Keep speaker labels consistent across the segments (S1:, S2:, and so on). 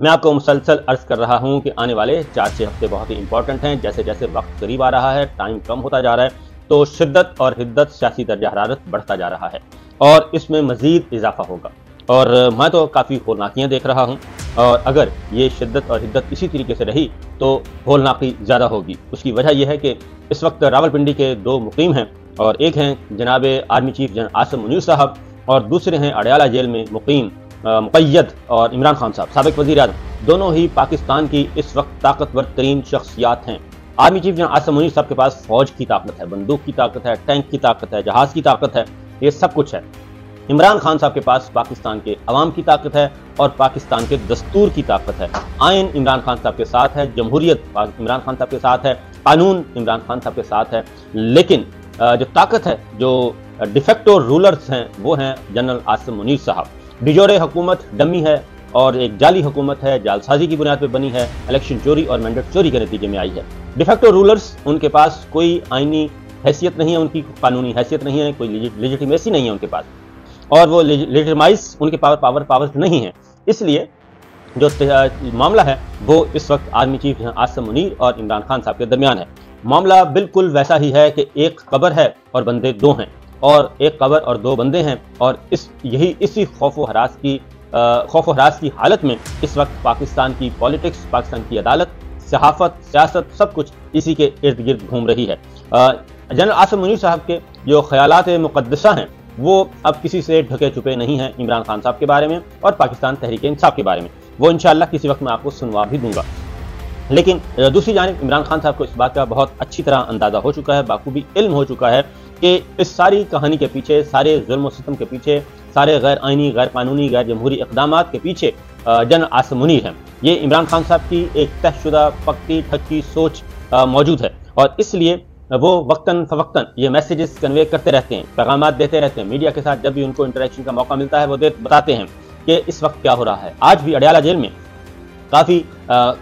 S1: میں آپ کو مسلسل عرض کر رہا ہوں کہ آنے والے 4-6 ہفتے بہت ہی امپورٹنٹ ہیں. جیسے جیسے وقت قریب آ رہا ہے، ٹائم کم ہوتا جا رہا ہے، تو شدت اور حدت سیاسی درجہ حرارت بڑھتا جا رہا ہے اور اس میں مزید اضافہ ہوگا. اور میں تو کافی ہولناکیاں دیکھ رہا ہوں، اور اگر یہ شدت اور حدت اسی طریقے سے رہی تو ہولناکی زیادہ ہوگی. اس کی وجہ یہ ہے کہ اس وقت راولپنڈی کے 2 مقیم ہیں، اور ایک ہیں جناب army chief general Asim Munir صاحب، اور دوسرے ہیں اڈیالہ جیل میں مقیم مقید اور عمران خان صاحب، سابق وزیر اعظم. دونوں ہی پاکستان کی اس وقت طاقتور ترین شخصیات ہیں. Army chief general Asim Munir صاحب کے پاس فوج کی طاقت ہے، بندوق کی طاقت ہے، ٹینک کی طاقت ہے، جہاز کی طاقت ہے، یہ سب کچھ ہے. عمران خان صاحب کے پاس پاکستان کے عوام کی طاقت ہے اور پاکستان کے دستور کی طاقت ہے. آئین عمران خان صاحب کے ساتھ ہے، جمہوریت عمران خان صاحب کے ساتھ ہے، قانون عمران خان صاحب کے ساتھ ہے. لیکن جو طاقت ہے، جو ڈیفیکٹو رولرز ہیں، وہ ہیں جنرل عاصم منیر صاحب. ڈیجورے حکومت ڈمی ہے اور ایک جعلی حکومت ہے، جعلسازی کی بنیاد پہ بنی ہے، الیکشن چوری اور مینڈیٹ چوری کے نتیجے میں آئی ہے. ڈیفیکٹو رولرز، ان کے پاس کوئی آئینی حیثیت نہیں ہے، ان کی قانونی حیثیت نہیں ہے، کوئی لیجیٹیمیسی نہیں ہے ان کے پاس، اور وہ لیجیٹیمائز ان کے پاور نہیں ہیں. اس لیے جو معاملہ ہے وہ اس وقت آرمی چیف عاصم منیر اور عمران خان صاحب کے درمیان ہے. معاملہ بالکل ویسا ہی ہے کہ ایک قبر ہے اور بندے 2 ہیں، اور ایک قبر اور 2 بندے ہیں، اور اسی خوف و ہراس کی حالت میں اس وقت پاکستان کی پالیٹکس، پاکستان کی عدالت، صحافت، سیاست، سب کچھ اسی کے ارد گرد گھوم رہی ہے. جنرل عاصم منیر صاحب کے جو خیالات مقدسہ ہیں وہ اب کسی سے ڈھکے چھپے نہیں ہیں عمران خان صاحب کے بارے میں اور پاکستان تحریک انصاف کے بارے میں. وہ انشاءاللہ کسی وقت میں آپ کو سنوا بھی دوں گا. لیکن دوسری جانب عمران خان صاحب کو اس بات کا بہت اچھی طرح اندازہ ہو چکا ہے، بخوبی علم ہو چکا ہے کہ اس ساری کہانی کے پیچھے، سارے ظلم و ستم کے پیچھے، سارے غیر آئینی، غیر قانونی، غیر جمہوری اقدامات کے پیچھے جنرل عاصم منیر ہیں. یہ عمران خان صاحب کی ایک طے شدہ پکی ٹھکی سوچ موجود ہے، اور اس لیے وہ وقتاً فوقتاً یہ میسیجز کنوے کرتے رہتے ہیں، پیغامات دیتے رہتے ہیں. میڈیا کے ساتھ جب بھی ان کو انٹریکشن کا موقع ملتا ہے وہ بتاتے ہیں کہ اس وقت کیا ہو رہا ہے. آج بھی اڈیالہ جیل میں کافی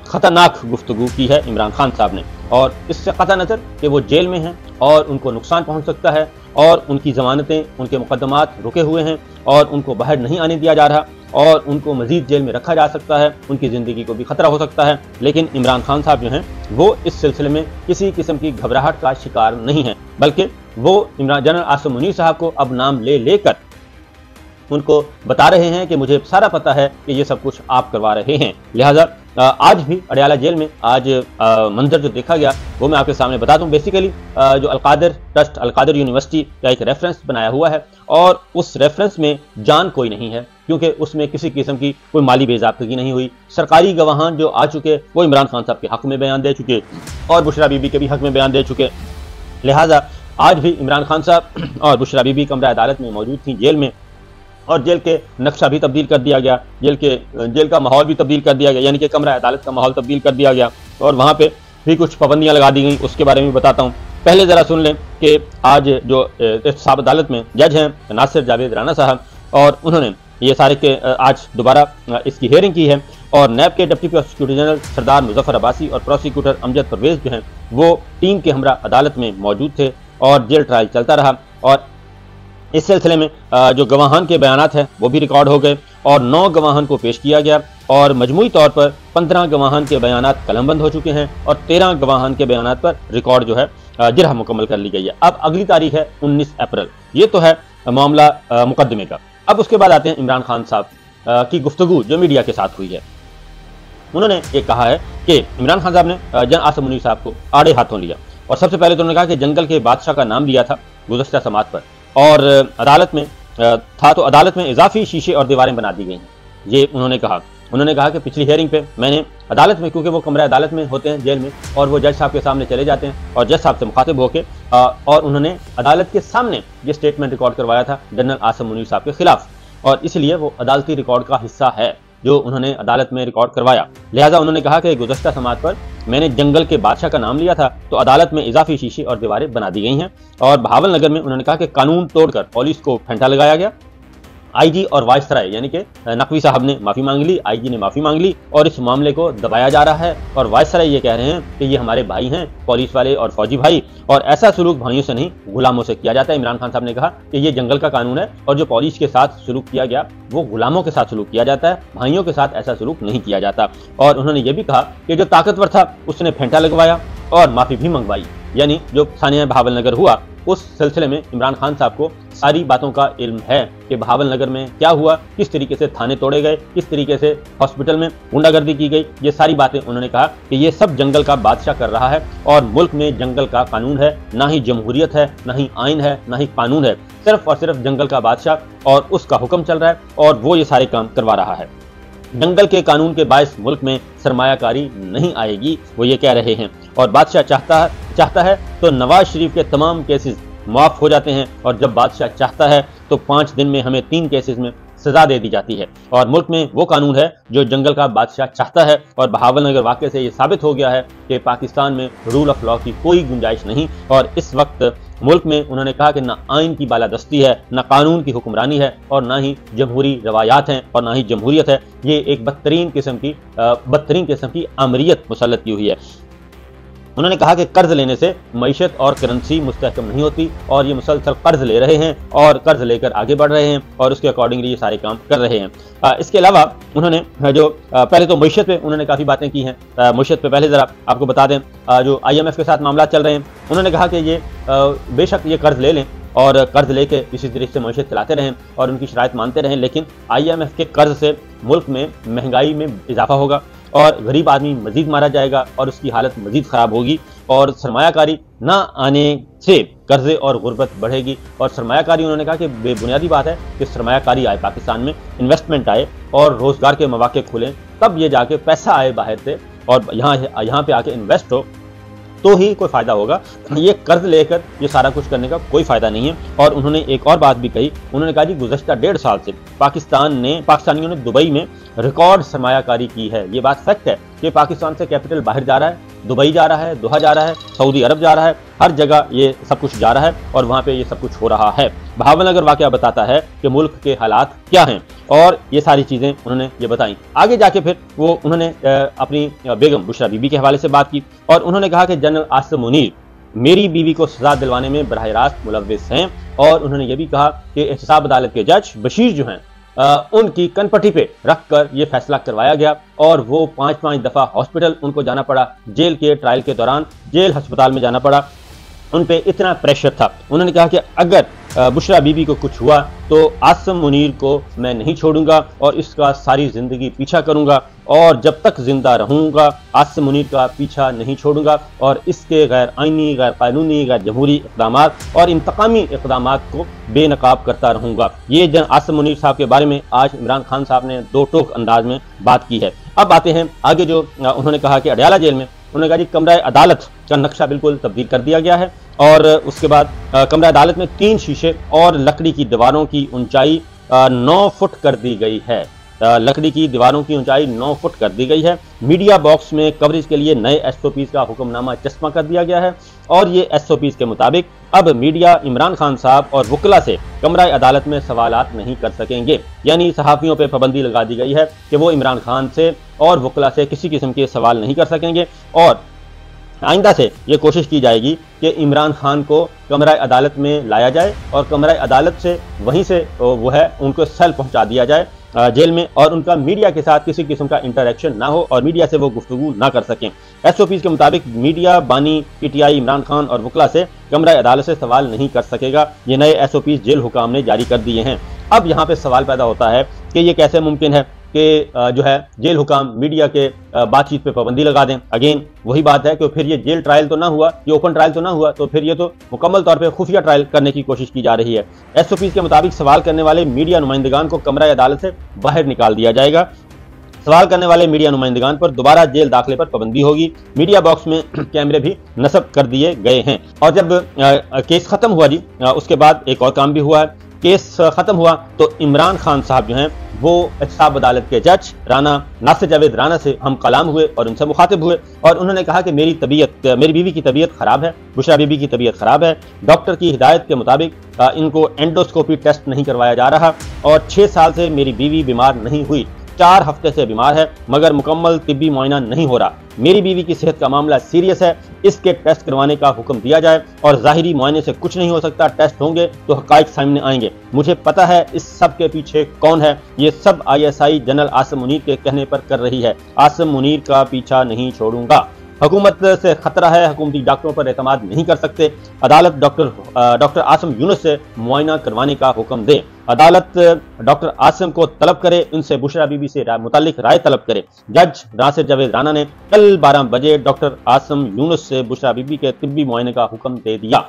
S1: خطرناک گفتگو کی ہے عمران خان صاحب نے، اور اس سے قطع نظر کہ وہ جیل میں ہیں اور ان کو نقصان پہنچ سکتا ہے، اور ان کی ضمانتیں، ان کے مقدمات رکے ہوئے ہیں، اور ان کو باہر نہیں آنے دیا جا رہا، اور ان کو مزید جیل میں رکھا جا سکتا ہے، ان کی زندگی کو بھی خطرہ ہو سکتا ہے. لیکن عمران خان صاحب جو ہیں وہ اس سلسلے میں کسی قسم کی گھبراہٹ کا شکار نہیں ہیں، بلکہ وہ جنرل عاصم منیر صاحب کو اب نام لے کر ان کو بتا رہے ہیں کہ مجھے سارا پتہ ہے کہ یہ سب کچھ آپ کروا رہے ہیں. لہٰذا آج بھی اڈیالہ جیل میں آج منظر جو دیکھا گیا وہ میں آپ کے سامنے بتا دوں. بیسیکلی جو القادر ٹرسٹ، القادر یونیورسٹی کا ایک ریفرنس بنایا ہوا ہے، اور اس ریفرنس میں جان کوئی نہیں ہے، کیونکہ اس میں کسی قسم کی کوئی مالی بے ضابطگی نہیں ہوئی. سرکاری گواہان جو آ چکے وہ عمران خان صاحب کے حق میں بیان دے چکے اور بشرا بی بی کے بھی حق میں بیان دے چکے. لہٰذا آج بھی عمران خان صاحب اور بشرا بی بی کمرہ عدالت میں موجود تھیں جیل میں، اور جیل کے نقشہ بھی تبدیل کر دیا گیا، جیل کا ماحول بھی تبدیل کر دیا گیا، یعنی کہ کمرہ عدالت کا ماحول تبدیل کر دیا گیا، اور وہاں پہ بھی کچھ پابندیاں لگا دی گئیں. اس کے بارے میں بتاتا ہوں. پہلے ذرا سن لیں کہ آج جو احتساب عدالت میں جج ہیں ناصر جاوید رانا صاحب، اور انہوں نے یہ سارے کے آج دوبارہ اس کی ہیئرنگ کی ہے، اور نیب کے ڈپٹی پروسیکیوٹر جنرل سردار مظفر عباسی اور پروسیکیوٹر امجد پرویز جو ہیں وہ ٹیم کے ہمراہ عدالت میں موجود تھے، اور جیل ٹرائل چلتا رہا. اور اس سلسلے میں جو گواہان کے بیانات ہیں وہ بھی ریکارڈ ہو گئے، اور 9 گواہان کو پیش کیا گیا، اور مجموعی طور پر 15 گواہان کے بیانات قلم بند ہو چکے ہیں، اور 13 گواہان کے بیانات پر ریکارڈ جو ہے جرح مکمل کر لی گئی ہے. اب اگلی تاریخ ہے 19 اپریل. یہ تو ہے معاملہ مقدمے کا. اب اس کے بعد آتے ہیں عمران خان صاحب کی گفتگو جو میڈیا کے ساتھ ہوئی ہے. انہوں نے یہ کہا ہے کہ عمران خان صاحب نے جنرل عاصم منیر صاحب کو آڑے ہاتھوں لیا، اور سب سے پہلے تو انہوں نے کہا کہ جنگل کے بادشاہ کا نام لیا تھا گزشتہ سماعت پر، اور عدالت میں تھا تو عدالت میں اضافی شیشے اور دیواریں بنا دی گئی ہیں. یہ انہوں نے کہا کہ پچھلی ہیئرنگ پہ میں نے عدالت میں، کیونکہ وہ کمرہ عدالت میں ہوتے ہیں جیل میں، اور وہ جج صاحب کے سامنے چلے جاتے ہیں اور جج صاحب سے مخاطب ہو کے اور انہوں نے عدالت کے سامنے یہ سٹیٹمنٹ ریکارڈ کروایا تھا جنرل عاصم منیر صاحب کے خلاف، اور اس لیے وہ عدالتی ریکارڈ کا حصہ ہے جو انہوں نے عدالت میں ریکارڈ کروایا. لہٰذا انہوں نے کہا کہ گزشتہ سماعت پر میں نے جنگل کے بادشاہ کا نام لیا تھا تو عدالت میں اضافی شیشے اور دیواریں بنا دی گئی ہیں، اور بہاول نگر میں انہوں نے کہا کہ قانون توڑ کر پولیس کو پھینٹا لگایا گیا، आईजी और वायसराय यानी कि नकवी साहब ने माफ़ी मांग ली, आईजी ने माफ़ी मांग ली और इस मामले को दबाया जा रहा है। और वायसराय ये कह रहे हैं कि ये हमारे भाई हैं, पुलिस वाले और फौजी भाई, और ऐसा सलूक भाइयों से नहीं गुलामों से किया जाता है। इमरान खान साहब ने कहा कि ये जंगल का कानून है और जो पुलिस के साथ सलूक किया गया वो गुलामों के साथ सलूक किया जाता है, भाइयों के साथ ऐसा सलूक नहीं किया जाता। और उन्होंने ये भी कहा कि जो ताकतवर था उसने फेंटा लगवाया और माफ़ी भी मंगवाई। यानी जो सानिया बहावल नगर हुआ उस सिलसिले में इमरान खान साहब को सारी बातों का इल्म है कि बहावल नगर में क्या हुआ, किस तरीके से थाने तोड़े गए, किस तरीके से हॉस्पिटल में गुंडागर्दी की गई। ये सारी बातें उन्होंने कहा कि ये सब जंगल का बादशाह कर रहा है और मुल्क में जंगल का कानून है, ना ही जमहूरियत है, ना ही आइन है, ना ही कानून है, सिर्फ और सिर्फ जंगल का बादशाह और उसका हुक्म चल रहा है और वो ये सारे काम करवा रहा है। जंगल के कानून के बायस मुल्क में सरमायाकारी नहीं आएगी, वो ये कह रहे हैं। और बादशाह चाहता है तो नवाज शरीफ के तमाम केसेस माफ हो जाते हैं और जब बादशाह चाहता है तो 5 दिन में हमें 3 केसेस में सजा दे दी जाती है। और मुल्क में वो कानून है जो जंगल का बादशाह चाहता है। और बहावल नगर वाक़े से ये साबित हो गया है कि पाकिस्तान में रूल ऑफ लॉ की कोई गुंजाइश नहीं। और इस वक्त मुल्क में उन्होंने कहा कि ना आइन की बालादस्ती है, ना कानून की हुक्मरानी है और ना ही जमहूरी रवायात हैं और ना ही जमहूरियत है। ये एक बदतरीन किस्म की आमरीत मुसल्लत की हुई है। उन्होंने कहा कि कर्ज लेने से मईशत और करेंसी मुस्तहकम नहीं होती और ये मुसलसल कर्ज ले रहे हैं और कर्ज लेकर आगे बढ़ रहे हैं और उसके अकॉर्डिंगली ये सारे काम कर रहे हैं। इसके अलावा उन्होंने जो पहले तो मईशत पे उन्होंने काफ़ी बातें की हैं। मईशत पे पहले ज़रा आपको बता दें, जो IMF के साथ मामला चल रहे हैं, उन्होंने कहा कि ये बेशक ये कर्ज ले लें और कर्ज लेके इसी तरीके से मईशत चलाते रहें और उनकी शराइत मानते रहें, लेकिन IMF के कर्ज से मुल्क में महंगाई में इजाफा होगा और गरीब आदमी मजीद मारा जाएगा और उसकी हालत मजीद ख़राब होगी और सरमायाकारी ना आने से कर्जे और गुर्बत बढ़ेगी। और सरमायाकारी उन्होंने कहा कि बेबुनियादी बात है कि सरमायाकारी आए पाकिस्तान में, इन्वेस्टमेंट आए और रोज़गार के मौके खुलें, तब ये जाके पैसा आए बाहर से और यहाँ पे आके इन्वेस्ट हो तो ही कोई फ़ायदा होगा। ये कर्ज लेकर ये सारा कुछ करने का कोई फ़ायदा नहीं है। और उन्होंने एक और बात भी कही, उन्होंने कहा जी गुज़श्ता 1.5 साल से पाकिस्तानियों ने दुबई में रिकॉर्ड सरमायाकारी की है। ये बात फैक्ट है कि पाकिस्तान से कैपिटल बाहर जा रहा है, दुबई जा रहा है, दोहा जा रहा है, सऊदी अरब जा रहा है, हर जगह ये सब कुछ जा रहा है और वहाँ पे ये सब कुछ हो रहा है। बहावल नगर वाक़या बताता है कि मुल्क के हालात क्या हैं और ये सारी चीज़ें उन्होंने ये बताई। आगे जाके फिर वो उन्होंने अपनी बेगम बुशरा बीबी के हवाले से बात की और उन्होंने कहा कि जनरल आसिम मुनीर मेरी बीवी को सजा दिलवाने में बराह रास्त मुलव्विस हैं। और उन्होंने ये भी कहा कि एहतसाब अदालत के जज बशीर जो हैं उनकी कनपट्टी पे रख कर ये फैसला करवाया गया और वो 5-5 दफ़ा हॉस्पिटल उनको जाना पड़ा, जेल के ट्रायल के दौरान जेल अस्पताल में जाना पड़ा, उन पे इतना प्रेशर था। उन्होंने कहा कि अगर बुशरा बीबी को कुछ हुआ तो आसिम मुनीर को मैं नहीं छोड़ूंगा और इसका सारी ज़िंदगी पीछा करूंगा और जब तक जिंदा रहूंगा आसिम मुनीर का पीछा नहीं छोड़ूंगा और इसके गैर आइनी, गैर कानूनी, गैर जमहूरी इक़दामात और इंतकामी इक़दामात को बेनकाब करता रहूंगा। ये आसिम मुनीर साहब के बारे में आज इमरान खान साहब ने 2 टोक अंदाज में बात की है। अब आते हैं आगे, जो उन्होंने कहा कि अडयाला जेल में उन्होंने कहा जी कमरा अदालत का नक्शा बिल्कुल तब्दील कर दिया गया है और उसके बाद कमरा अदालत में 3 शीशे और लकड़ी की दीवारों की ऊंचाई 9 फुट कर दी गई है। लकड़ी की दीवारों की ऊंचाई 9 फुट कर दी गई है। मीडिया बॉक्स में कवरेज के लिए नए SOPs का हुक्मनामा चस्पा कर दिया गया है और ये SOPs के मुताबिक अब मीडिया इमरान खान साहब और वकला से कमरा अदालत में सवालात नहीं कर सकेंगे। यानी सहाफ़ियों पर पाबंदी लगा दी गई है कि वो इमरान खान से और वकला से किसी किस्म के सवाल नहीं कर सकेंगे और आइंदा से ये कोशिश की जाएगी कि इमरान खान को कमरा अदालत में लाया जाए और कमरा अदालत से वहीं से वो है उनको सेल पहुंचा दिया जाए जेल में और उनका मीडिया के साथ किसी किस्म का इंटरेक्शन ना हो और मीडिया से वो गुफ्तगू ना कर सकें। SOPs के मुताबिक मीडिया बानी PTI इमरान खान और वकला से कमरा अदालत से सवाल नहीं कर सकेगा। ये नए SOPs जेल हुकाम ने जारी कर दिए हैं। अब यहाँ पे सवाल पैदा होता है कि ये कैसे मुमकिन है कि जो है जेल हुकाम मीडिया के बातचीत पे पाबंदी लगा दें। अगेन वही बात है कि फिर ये जेल ट्रायल तो ना हुआ, ये ओपन ट्रायल तो ना हुआ, तो फिर ये तो मुकम्मल तौर पे खुफिया ट्रायल करने की कोशिश की जा रही है। SOPs के मुताबिक सवाल करने वाले मीडिया नुमाइंदगान को कमरा अदालत से बाहर निकाल दिया जाएगा। सवाल करने वाले मीडिया नुमाइंदगान पर दोबारा जेल दाखिले पर पाबंदी होगी। मीडिया बॉक्स में कैमरे भी नस्ब कर दिए गए हैं। और जब केस खत्म हुआ जी उसके बाद एक और काम भी हुआ है केस खत्म हुआ तो इमरान खान साहब जो हैं वो एहतसाब अदालत के जज राना नासिर जावेद राना से हम कलाम हुए और उनसे मुखातिब हुए और उन्होंने कहा कि मेरी बीवी की तबीयत खराब है, बुशरा बीबी की तबीयत खराब है। डॉक्टर की हिदायत के मुताबिक इनको एंडोस्कोपी टेस्ट नहीं करवाया जा रहा और 6 साल से मेरी बीवी बीमार नहीं हुई, 4 हफ्ते से बीमार है मगर मुकम्मल तिब्बी मुआयना नहीं हो रहा। मेरी बीवी की सेहत का मामला सीरियस है, इसके टेस्ट करवाने का हुक्म दिया जाए और ज़ाहिरी मुआयने से कुछ नहीं हो सकता, टेस्ट होंगे तो हक़ाइक़ सामने आएंगे। मुझे पता है इस सब के पीछे कौन है, ये सब ISI जनरल आसिम मुनीर के कहने पर कर रही है। आसिम मुनीर का पीछा नहीं छोड़ूंगा। हुकूमत से खतरा है, हुकूमती डॉक्टरों पर एतमाद नहीं कर सकते। अदालत डॉक्टर आसिम यूनुस से मुआयना करवाने का हुक्म दे। अदालत डॉक्टर आसिम को तलब करे, उनसे बुशरा बीबी से मुतालिक राय तलब करे। जज नासिर जावेद राना ने कल 12 बजे डॉक्टर आसिम यूनुस से बुशरा बीबी के तिब्बी मुआयने का हुक्म दे दिया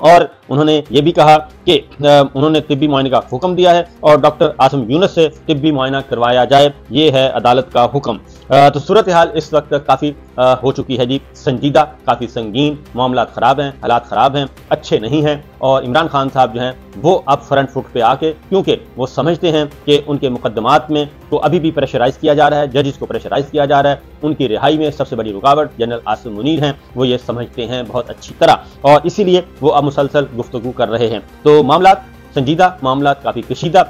S1: और उन्होंने ये भी कहा कि उन्होंने तिब्बी मुआयने का हुक्म दिया है और डॉक्टर आसिम यूनुस से तिब्बी मुआयना करवाया जाए, ये है अदालत का हुक्म। तो सूरत हाल इस वक्त काफ़ी हो चुकी है जी संजीदा, काफ़ी संगीन, मामला ख़राब हैं, हालात ख़राब हैं, अच्छे नहीं हैं और इमरान खान साहब जो हैं वो अब फ्रंट फुट पे आके, क्योंकि वो समझते हैं कि उनके मुकदमात में तो अभी भी प्रेशराइज किया जा रहा है, जजेस को प्रेशराइज किया जा रहा है, उनकी रिहाई में सबसे बड़ी रुकावट जनरल आसिम मुनीर हैं, वो ये समझते हैं बहुत अच्छी तरह और इसीलिए वो अब मुसलसल गुफ्तगू कर रहे हैं। तो मामला संजीदा, मामला काफ़ी कशीदा